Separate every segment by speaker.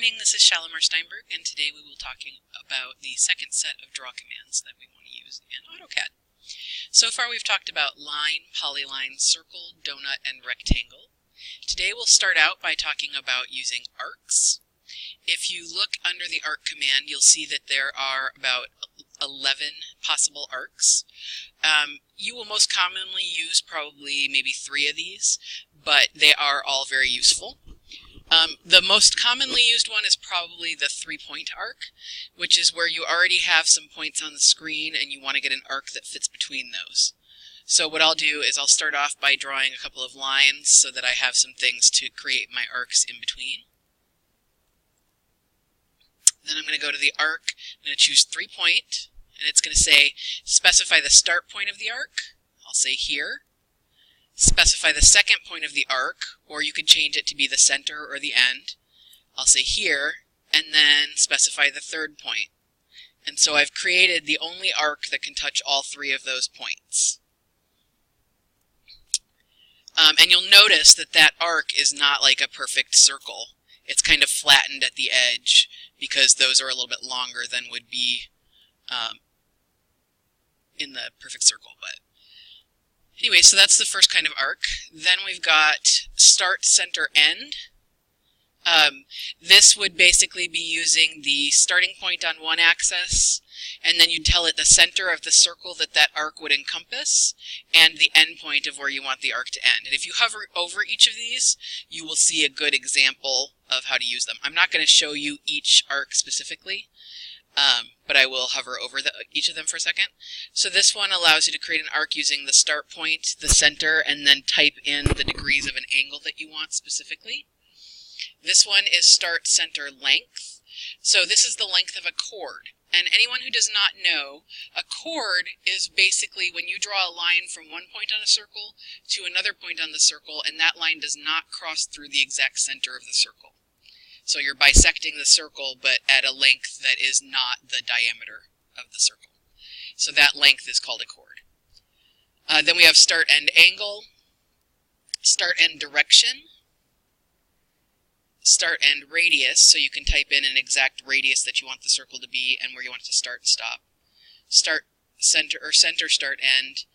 Speaker 1: morning, this is Shalimar Steinberg, and today we will be talking about the second set of draw commands that we want to use in AutoCAD. So far we've talked about line, polyline, circle, donut, and rectangle. Today we'll start out by talking about using arcs. If you look under the arc command, you'll see that there are about 11 possible arcs. You will most commonly use probably maybe 3 of these, but they are all very useful. The most commonly used one is probably the 3-point arc, which is where you already have some points on the screen and you want to get an arc that fits between those. So what I'll do is I'll start off by drawing a couple of lines so that I have some things to create my arcs in between. Then I'm going to go to the arc, I'm going to choose 3-point, and it's going to say specify the start point of the arc. I'll say here. Specify the second point of the arc, or you could change it to be the center or the end. I'll say here, and then specify the third point. And so I've created the only arc that can touch all 3 of those points. And you'll notice that that arc is not like a perfect circle. It's kind of flattened at the edge because those are a little bit longer than would be in the perfect circle. But anyway, so that's the first kind of arc. Then we've got start, center, end. This would basically be using the starting point on one axis, and then you tell it the center of the circle that that arc would encompass, and the end point of where you want the arc to end. And if you hover over each of these, you will see a good example of how to use them. I'm not going to show you each arc specifically, but I will hover over each of them for a second. So this one allows you to create an arc using the start point, the center, and then type in the degrees of an angle that you want specifically. This one is start, center, length. So this is the length of a chord. And anyone who does not know, a chord is basically when you draw a line from one point on a circle to another point on the circle, and that line does not cross through the exact center of the circle. So you're bisecting the circle, but at a length that is not the diameter of the circle. So that length is called a chord. Then we have start, end, angle, start, end, direction, start, end, radius, so you can type in an exact radius that you want the circle to be and where you want it to start and stop. Start, center, or center, start, end,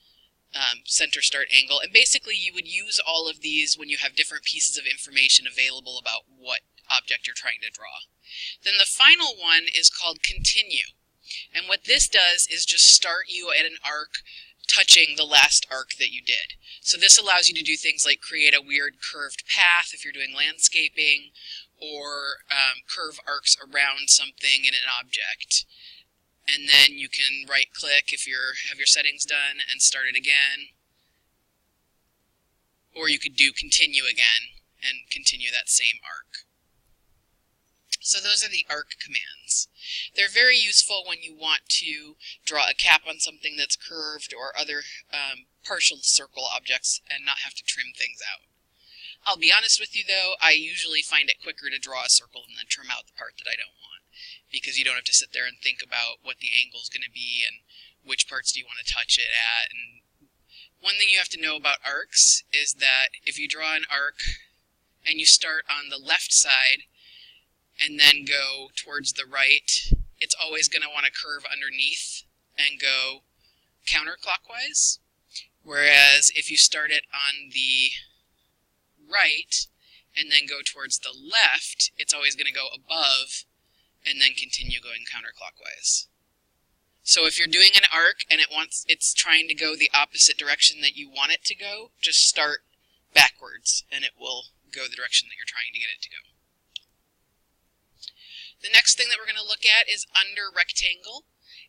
Speaker 1: center, start, angle. And basically you would use all of these when you have different pieces of information available about what object you're trying to draw. Then the final one is called continue. And what this does is just start you at an arc touching the last arc that you did. So this allows you to do things like create a weird curved path if you're doing landscaping, or curve arcs around something in an object. And then you can right click if you have your settings done and start it again. Or you could do continue again and continue that same arc. So those are the arc commands. They're very useful when you want to draw a cap on something that's curved or other partial circle objects and not have to trim things out. I'll be honest with you though, I usually find it quicker to draw a circle and then trim out the part that I don't want, because you don't have to sit there and think about what the angle is going to be and which parts do you want to touch it at. And one thing you have to know about arcs is that if you draw an arc and you start on the left side and then go towards the right, it's always going to want to curve underneath and go counterclockwise. Whereas if you start it on the right and then go towards the left, it's always going to go above and then continue going counterclockwise. So if you're doing an arc and it's trying to go the opposite direction that you want it to go, just start backwards and it will go the direction that you're trying to get it to go. The next thing that we're going to look at is under rectangle.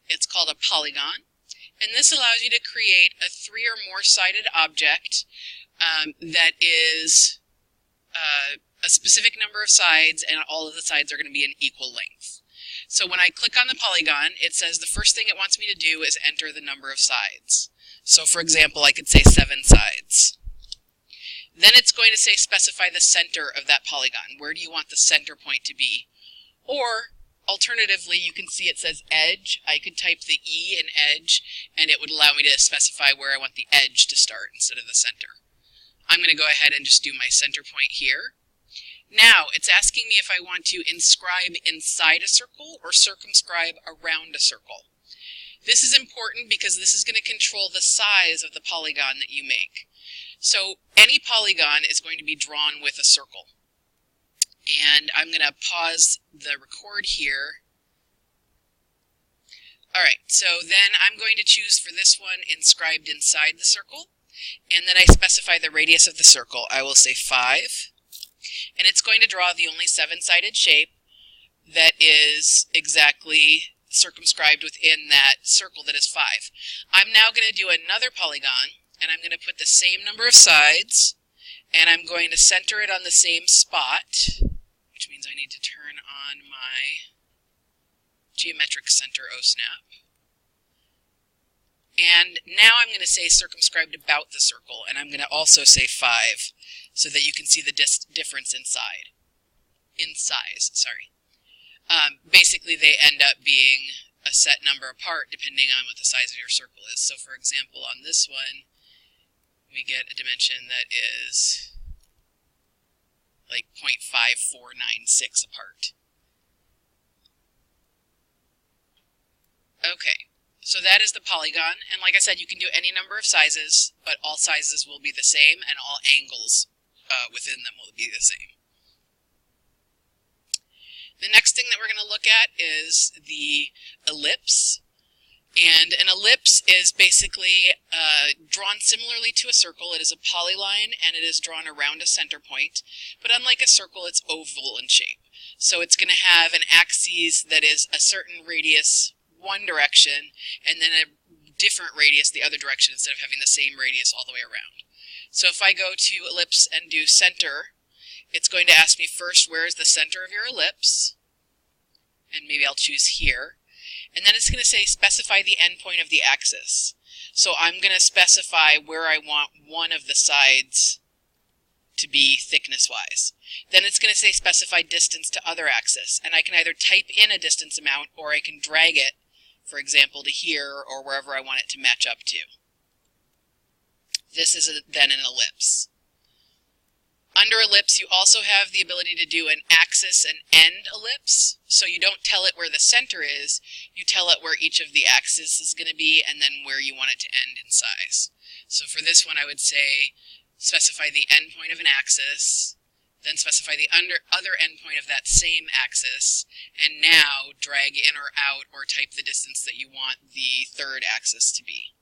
Speaker 1: It's called a polygon. And this allows you to create a 3 or more sided object that is a specific number of sides, and all of the sides are going to be an equal length. So when I click on the polygon, it says the first thing it wants me to do is enter the number of sides. So for example, I could say 7 sides. Then it's going to say specify the center of that polygon. Where do you want the center point to be? Or, alternatively, you can see it says edge. I could type the E in edge, and it would allow me to specify where I want the edge to start instead of the center. I'm going to go ahead and just do my center point here. Now, it's asking me if I want to inscribe inside a circle or circumscribe around a circle. This is important because this is going to control the size of the polygon that you make. So any polygon is going to be drawn with a circle. And I'm going to pause the record here. Alright, so then I'm going to choose for this one inscribed inside the circle. And then I specify the radius of the circle. I will say 5. And it's going to draw the only 7-sided shape that is exactly circumscribed within that circle that is 5. I'm now going to do another polygon, and I'm going to put the same number of sides, and I'm going to center it on the same spot, which means I need to turn on my geometric center OSNAP. And now I'm going to say circumscribed about the circle, and I'm going to also say 5, so that you can see the difference in size. Basically, they end up being a set number apart depending on what the size of your circle is. So, for example, on this one, we get a dimension that is like 0.5496 apart. Okay, so that is the polygon, and like I said, you can do any number of sizes, but all sizes will be the same, and all angles within them will be the same. The next thing that we're going to look at is the ellipse. And an ellipse is basically drawn similarly to a circle. It is a polyline, and it is drawn around a center point. But unlike a circle, it's oval in shape. So it's going to have an axis that is a certain radius one direction, and then a different radius the other direction, instead of having the same radius all the way around. So if I go to ellipse and do center, it's going to ask me first, where is the center of your ellipse? And maybe I'll choose here. And then it's going to say specify the endpoint of the axis. So I'm going to specify where I want one of the sides to be thickness-wise. Then it's going to say specify distance to other axis. And I can either type in a distance amount, or I can drag it, for example, to here or wherever I want it to match up to. This is then an ellipse. Under ellipse, you also have the ability to do an axis and end ellipse. So you don't tell it where the center is, you tell it where each of the axes is going to be, and then where you want it to end in size. So for this one, I would say specify the endpoint of an axis, then specify the other endpoint of that same axis, and now drag in or out or type the distance that you want the third axis to be.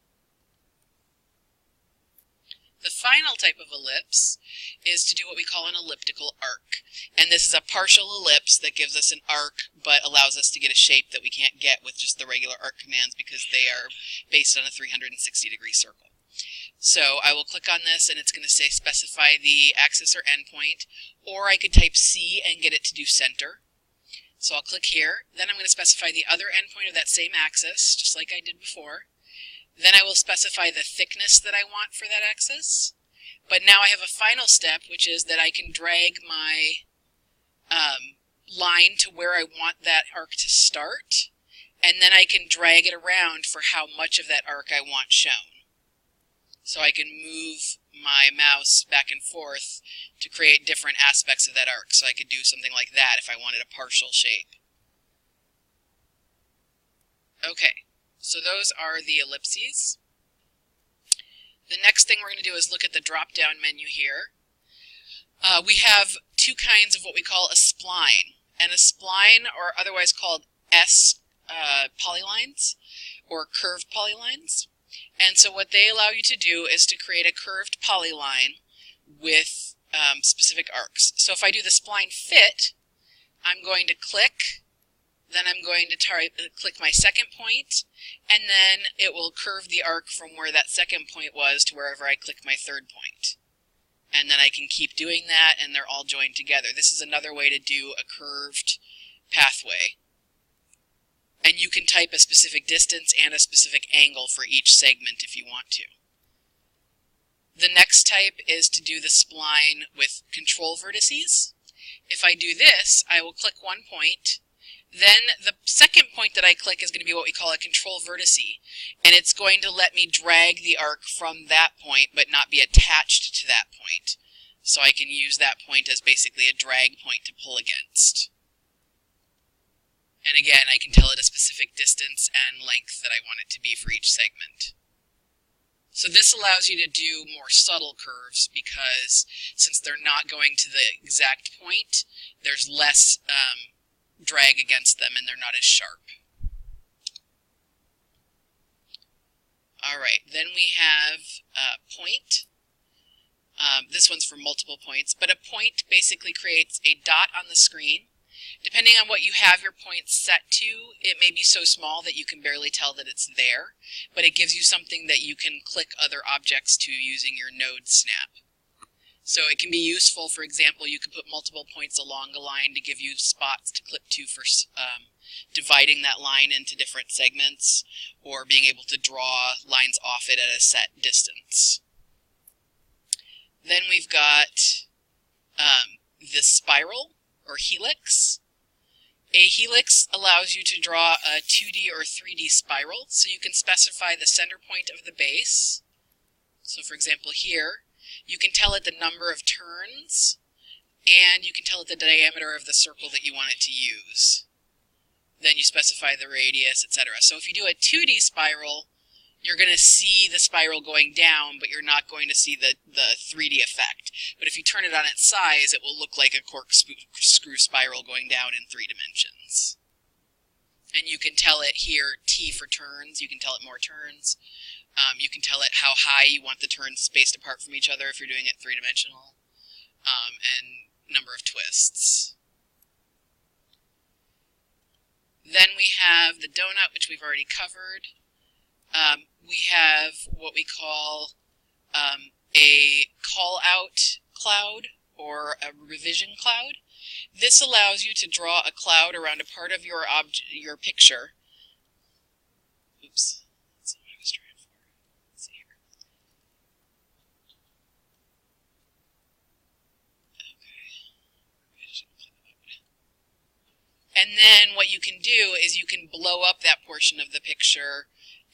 Speaker 1: The final type of ellipse is to do what we call an elliptical arc. And this is a partial ellipse that gives us an arc, but allows us to get a shape that we can't get with just the regular arc commands because they are based on a 360-degree circle. So I will click on this, and it's going to say specify the axis or endpoint, or I could type C and get it to do center. So I'll click here. Then I'm going to specify the other endpoint of that same axis, just like I did before. Then I will specify the thickness that I want for that axis. But now I have a final step, which is that I can drag my line to where I want that arc to start, and then I can drag it around for how much of that arc I want shown. So I can move my mouse back and forth to create different aspects of that arc. So I could do something like that if I wanted a partial shape. Okay. So those are the ellipses. The next thing we're going to do is look at the drop-down menu here. We have two kinds of what we call a spline. And a spline, or otherwise called S polylines, or curved polylines. And so what they allow you to do is to create a curved polyline with specific arcs. So if I do the spline fit, I'm going to click, then I'm going to click my second point, and then it will curve the arc from where that second point was to wherever I click my third point. And then I can keep doing that, and they're all joined together. This is another way to do a curved pathway. And you can type a specific distance and a specific angle for each segment if you want to. The next type is to do the spline with control vertices. If I do this, I will click one point. Then the second point that I click is going to be what we call a control vertice, and it's going to let me drag the arc from that point but not be attached to that point. So I can use that point as basically a drag point to pull against. And again, I can tell it a specific distance and length that I want it to be for each segment. So this allows you to do more subtle curves because since they're not going to the exact point, there's less drag against them and they're not as sharp. Alright, then we have point. This one's for multiple points, but a point basically creates a dot on the screen. Depending on what you have your points set to, it may be so small that you can barely tell that it's there, but it gives you something that you can click other objects to using your node snap. So it can be useful, for example, you could put multiple points along a line to give you spots to clip to for dividing that line into different segments, or being able to draw lines off it at a set distance. Then we've got the spiral, or helix. A helix allows you to draw a 2D or 3D spiral, so you can specify the center point of the base. So for example here, you can tell it the number of turns, and you can tell it the diameter of the circle that you want it to use. Then you specify the radius, etc. So if you do a 2D spiral, you're going to see the spiral going down, but you're not going to see the 3D effect. But if you turn it on its size, it will look like a corkscrew spiral going down in 3 dimensions. And you can tell it here T for turns, you can tell it more turns. You can tell it how high you want the turns spaced apart from each other if you're doing it 3-dimensional. And number of twists. Then we have the donut, which we've already covered. We have what we call a call-out cloud or a revision cloud. This allows you to draw a cloud around a part of your picture. Oops, that's not what I was trying for. Let's see here. Okay. And then what you can do is you can blow up that portion of the picture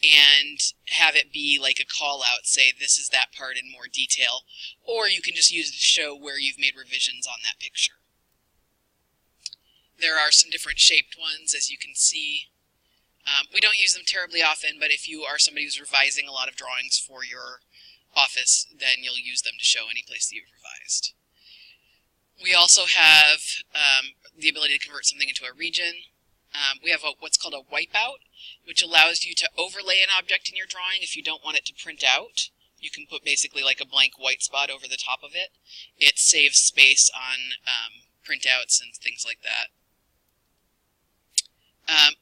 Speaker 1: and have it be like a call out, say this is that part in more detail, or you can just use it to show where you've made revisions on that picture. There are some different shaped ones, as you can see. We don't use them terribly often, but if you are somebody who's revising a lot of drawings for your office, then you'll use them to show any place that you've revised. We also have the ability to convert something into a region. We have what's called a wipeout, which allows you to overlay an object in your drawing if you don't want it to print out. You can put basically like a blank white spot over the top of it. It saves space on printouts and things like that.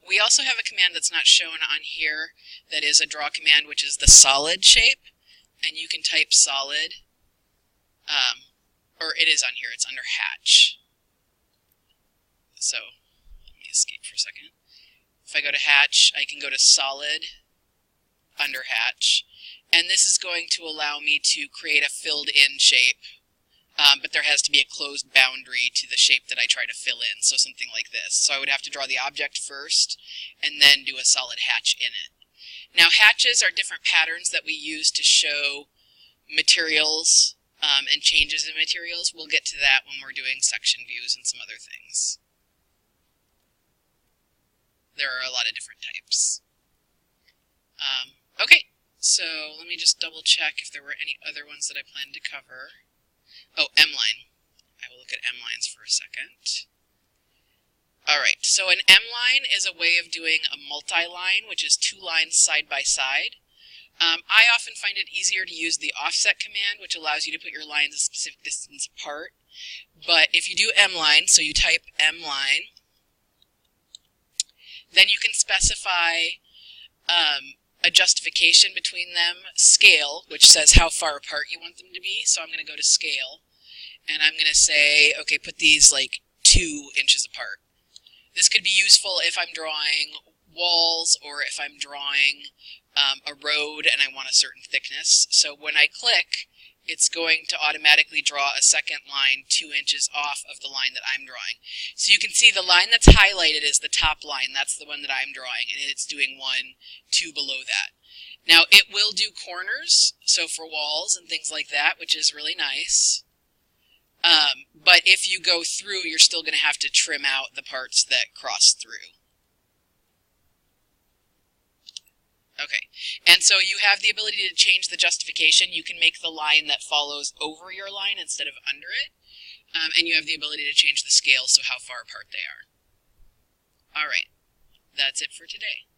Speaker 1: We also have a command that's not shown on here that is a draw command, which is the solid shape. And you can type solid, or it is on here, it's under hatch. So, let me escape for a second. If I go to hatch, I can go to solid, under hatch, and this is going to allow me to create a filled in shape, but there has to be a closed boundary to the shape that I try to fill in, so something like this. So I would have to draw the object first, and then do a solid hatch in it. Now hatches are different patterns that we use to show materials and changes in materials. We'll get to that when we're doing section views and some other things. There are a lot of different types. Okay, so let me just double check if there were any other ones that I planned to cover. Oh, M-line. I will look at M-lines for a second. Alright, so an M-line is a way of doing a multi-line, which is 2 lines side by side. I often find it easier to use the offset command, which allows you to put your lines a specific distance apart. But if you do M-line, so you type M-line, then you can specify a justification between them, scale, which says how far apart you want them to be. So I'm going to go to scale, and I'm going to say, okay, put these like 2 inches apart. This could be useful if I'm drawing walls or if I'm drawing a road and I want a certain thickness. So when I click, it's going to automatically draw a second line 2 inches off of the line that I'm drawing. So you can see the line that's highlighted is the top line. That's the one that I'm drawing, and it's doing 1, 2 below that. Now it will do corners, so for walls and things like that, which is really nice. But if you go through, you're still going to have to trim out the parts that cross through. Okay, and so you have the ability to change the justification. You can make the line that follows over your line instead of under it. And you have the ability to change the scale, so how far apart they are. All right, that's it for today.